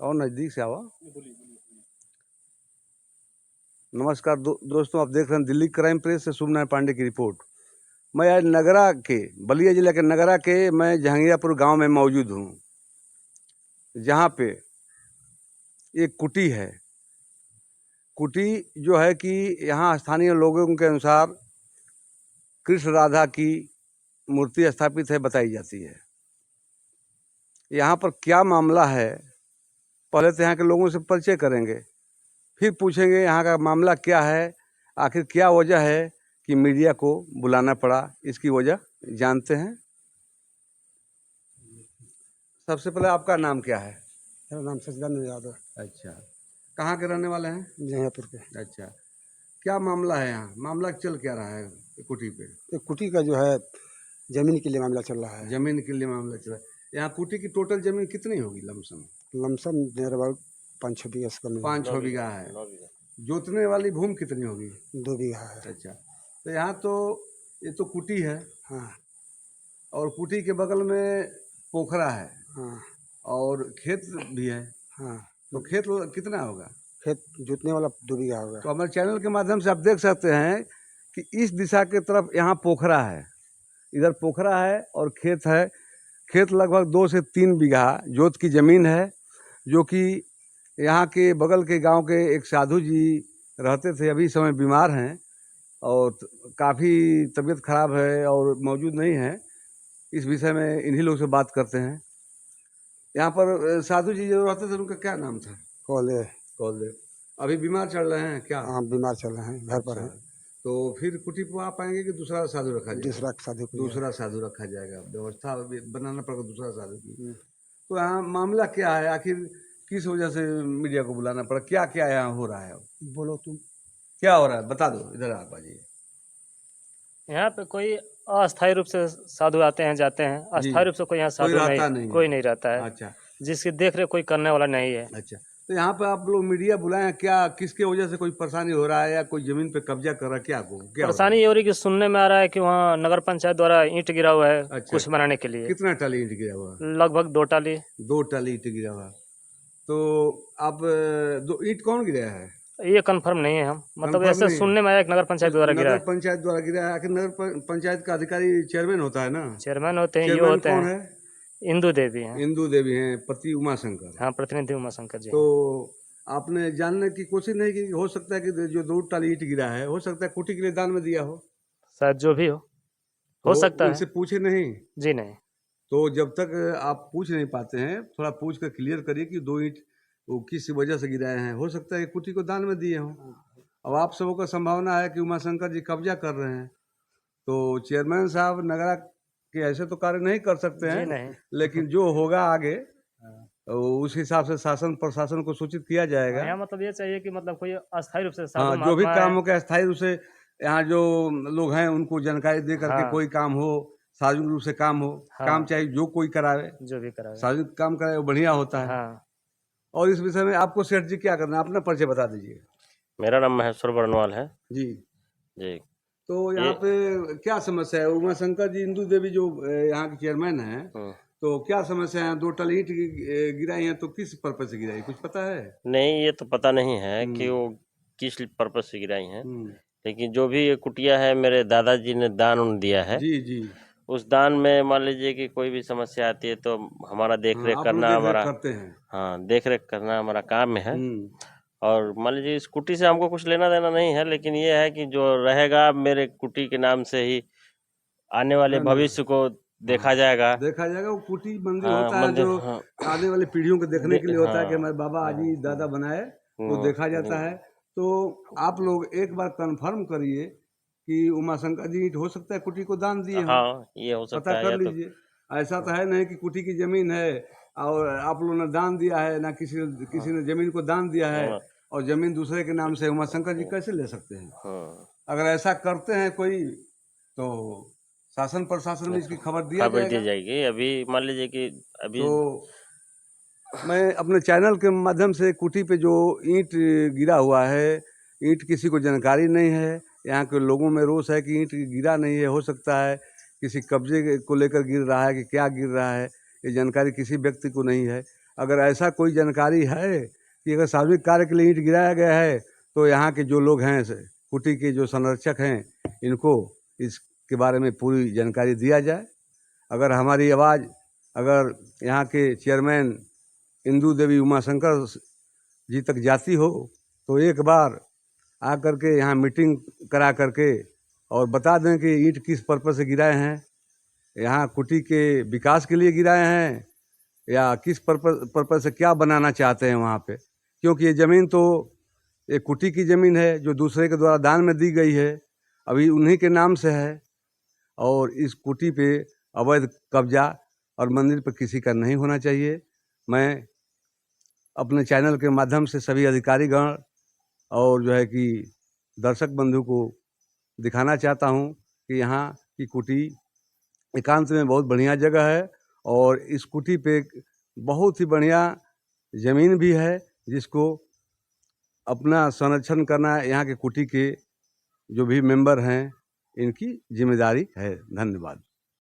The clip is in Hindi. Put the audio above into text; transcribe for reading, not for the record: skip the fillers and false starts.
और नज़दीक से आओ। नमस्कार दोस्तों, आप देख रहे हैं दिल्ली क्राइम प्रेस से शुभ नारायण पांडे की रिपोर्ट। मैं आज नगरा के बलिया जिला के नगरा के मैं जहांगीरपुर गांव में मौजूद हूं, जहां पे एक कुटी है। कुटी जो है कि यहाँ स्थानीय लोगों के अनुसार कृष्ण राधा की मूर्ति स्थापित है बताई जाती है। यहाँ पर क्या मामला है, पहले तो यहाँ के लोगों से परिचय करेंगे, फिर पूछेंगे यहाँ का मामला क्या है, आखिर क्या वजह है कि मीडिया को बुलाना पड़ा, इसकी वजह जानते हैं। सबसे पहले आपका नाम क्या है? मेरा नाम सचिदानंद यादव। अच्छा, कहाँ के रहने वाले हैं? जहांगीरपुर के। अच्छा, क्या मामला है यहाँ? मामला चल क्या रहा है कुटी पे? एक कुटी का जो है जमीन के लिए मामला चल रहा है। जमीन के लिए मामला चल रहा है। यहाँ कुटी की टोटल जमीन कितनी होगी लमसम? लमसम नियर अबाउट 5-6 बीघा से कम नहीं। 5-6 बीघा है। जोतने वाली भूमि कितनी होगी? 2 बीघा है। अच्छा, तो यहाँ तो ये तो कुटी है। हाँ और कुटी के बगल में पोखरा है। हाँ और खेत भी है। हाँ। तो खेत कितना होगा? खेत जोतने वाला 2 बीघा होगा। तो हमारे चैनल के माध्यम से आप देख सकते हैं कि इस दिशा के तरफ यहाँ पोखरा है, इधर पोखरा है और खेत है। खेत लगभग 2 से 3 बीघा जोत की ज़मीन है, जो कि यहाँ के बगल के गांव के एक साधु जी रहते थे, अभी इस समय बीमार हैं और काफ़ी तबीयत खराब है और मौजूद नहीं है। इस विषय में इन्हीं लोग से बात करते हैं। यहाँ पर साधु जी जो रहते थे उनका क्या नाम था? कौलदेव। अभी बीमार चल रहे हैं क्या? हाँ, बीमार चल रहे हैं, घर पर अच्छा, हैं। तो फिर कुटी पर आप आएंगे कि दूसरा साधु रखा जाएगा? दूसरा साधु रखा जाएगा, व्यवस्था बनाना पड़ेगा दूसरा साधु की। तो यहाँ मामला क्या है, आखिर किस वजह से मीडिया को बुलाना पड़ा, क्या क्या यहाँ हो रहा है? बोलो तुम। क्या हो रहा है बता दो, इधर आप आ जाइए। यहाँ पे कोई अस्थायी रूप से साधु आते हैं जाते हैं, अस्थायी रूप से कोई यहाँ साधु कोई नहीं रहता है। अच्छा, जिसकी देख रेख कोई करने वाला नहीं है। अच्छा, तो यहाँ पे आप लोग मीडिया बुलाए हैं, क्या किसके वजह से कोई परेशानी हो रहा है या कोई जमीन पे कब्जा कर रहा है, क्या परेशानी ये हो रही कि सुनने में आ रहा है कि वहाँ नगर पंचायत द्वारा ईंट गिरा हुआ है। अच्छा, कुछ बनाने के लिए। कितना टाली ईंट गिरा हुआ? लगभग 2 टाली। 2 टाली ईंट गिरा हुआ। तो आप दो ईंट कौन गिराया है ये कंफर्म नहीं है, हम मतलब ऐसे सुनने में आया कि नगर पंचायत द्वारा गिरा है। नगर पंचायत द्वारा गिरा है। आखिर नगर पंचायत का अधिकारी चेयरमैन होता है ना? चेयरमैन होते हैं, ये चेयरमैन होते कौन हैं? है? इंदू देवी हैं। इंदू देवी हैं, पति उमाशंकर। हाँ, प्रतिनिधि उमाशंकर जी। तो आपने जानने की कोशिश नहीं की? हो सकता है कि जो 2 टाली ईंट गिरा है, हो सकता है कुटी के लिए दान में दिया हो, शायद जो भी हो सकता है। उनसे पूछे नहीं? जी नहीं। तो जब तक आप पूछ नहीं पाते हैं, थोड़ा पूछ कर क्लियर करिए कि 2 ईंट वो किस वजह से गिराए हैं। हो सकता है कि कुटी को दान में दिए हों। अब आप सबों का संभावना है कि उमाशंकर जी कब्जा कर रहे हैं, तो चेयरमैन साहब नगरा के ऐसे तो कार्य नहीं कर सकते हैं। नहीं। लेकिन जो होगा आगे उस हिसाब से शासन प्रशासन को सूचित किया जाएगा। यहाँ मतलब ये चाहिए कि मतलब कोई अस्थायी रूप से हाँ, जो भी काम हो, अस्थायी रूप से यहाँ जो लोग हैं उनको जानकारी दे करके कोई काम हो, सार्वजनिक रूप से काम हो। काम चाहे जो कोई करावे, जो भी करावे, सार्वजनिक काम कराए वो बढ़िया होता है। और इस विषय में आपको सेठ जी क्या करना है, अपना परिचय बता दीजिए। मेरा नाम महेश्वर बरनवाल है जी। जी। तो यहाँ पे क्या समस्या है? उमाशंकर जी इंदू देवी जो यहाँ के चेयरमैन हैं, तो क्या समस्या है? 2 टाली ईंट गिराई हैं, तो किस पर्पज से गिराई, कुछ पता है? नहीं, ये तो पता नहीं है कि वो किस पर्पज से गिराई हैं। लेकिन जो भी ये कुटिया है, मेरे दादाजी ने दान दिया है। जी जी। उस दान में मान लीजिए कि कोई भी समस्या आती है तो हमारा देख रेख करना हमारा, करते हैं। हाँ, देख रेख करना हमारा काम है। और मान लीजिए इस कुटी से हमको कुछ लेना देना नहीं है, लेकिन ये है कि जो रहेगा मेरे कुटी के नाम से ही आने वाले भविष्य को देखा जाएगा। वो कुटी मंदिर होता है जो आने वाली पीढ़ियों को देखने के लिए होता है कि हमारे बाबा आजी दादा बनाए, तो देखा जाता है। तो आप लोग एक बार कंफर्म करिए कि उमाशंकर जी हो सकता है कुटी को दान दिए। हाँ, ये हो सकता है। पता कर लीजिए। ऐसा तो है नहीं कि कुटी की जमीन है और आप लोगों ने दान दिया है, ना किसी ने जमीन को दान दिया है और जमीन दूसरे के नाम से उमाशंकर जी कैसे ले सकते हैं? अगर ऐसा करते हैं कोई, तो शासन प्रशासन में इसकी खबर दिया जाएगी। अभी मान लीजिए कि अभी तो मैं अपने चैनल के माध्यम से कुटी पे जो ईंट गिरा हुआ है, ईंट किसी को जानकारी नहीं है। यहाँ के लोगों में रोष है कि ईंट गिरा नहीं है, हो सकता है किसी कब्जे को लेकर गिर रहा है कि क्या गिर रहा है, ये जानकारी किसी व्यक्ति को नहीं है। अगर ऐसा कोई जानकारी है कि अगर सार्वजनिक कार्य के लिए ईंट गिराया गया है तो यहाँ के जो लोग हैं कुटी के जो संरक्षक हैं इनको इसके बारे में पूरी जानकारी दिया जाए। अगर हमारी आवाज़ अगर यहाँ के चेयरमैन इंदू देवी उमाशंकर जी तक जाती हो तो एक बार आकर के यहाँ मीटिंग करा करके और बता दें कि ईंट किस पर्पज़ से गिराए हैं, यहाँ कुटी के विकास के लिए गिराए हैं या किस पर्पज़ से क्या बनाना चाहते हैं वहाँ पे। क्योंकि ये ज़मीन तो एक कुटी की ज़मीन है जो दूसरे के द्वारा दान में दी गई है, अभी उन्हीं के नाम से है और इस कुटी पे अवैध कब्जा और मंदिर पर किसी का नहीं होना चाहिए। मैं अपने चैनल के माध्यम से सभी अधिकारीगण और जो है कि दर्शक बंधु को दिखाना चाहता हूँ कि यहाँ की कुटी एकांत में बहुत बढ़िया जगह है और इस कुटी पे बहुत ही बढ़िया ज़मीन भी है जिसको अपना संरक्षण करना यहाँ के कुटी के जो भी मेंबर हैं इनकी जिम्मेदारी है। धन्यवाद।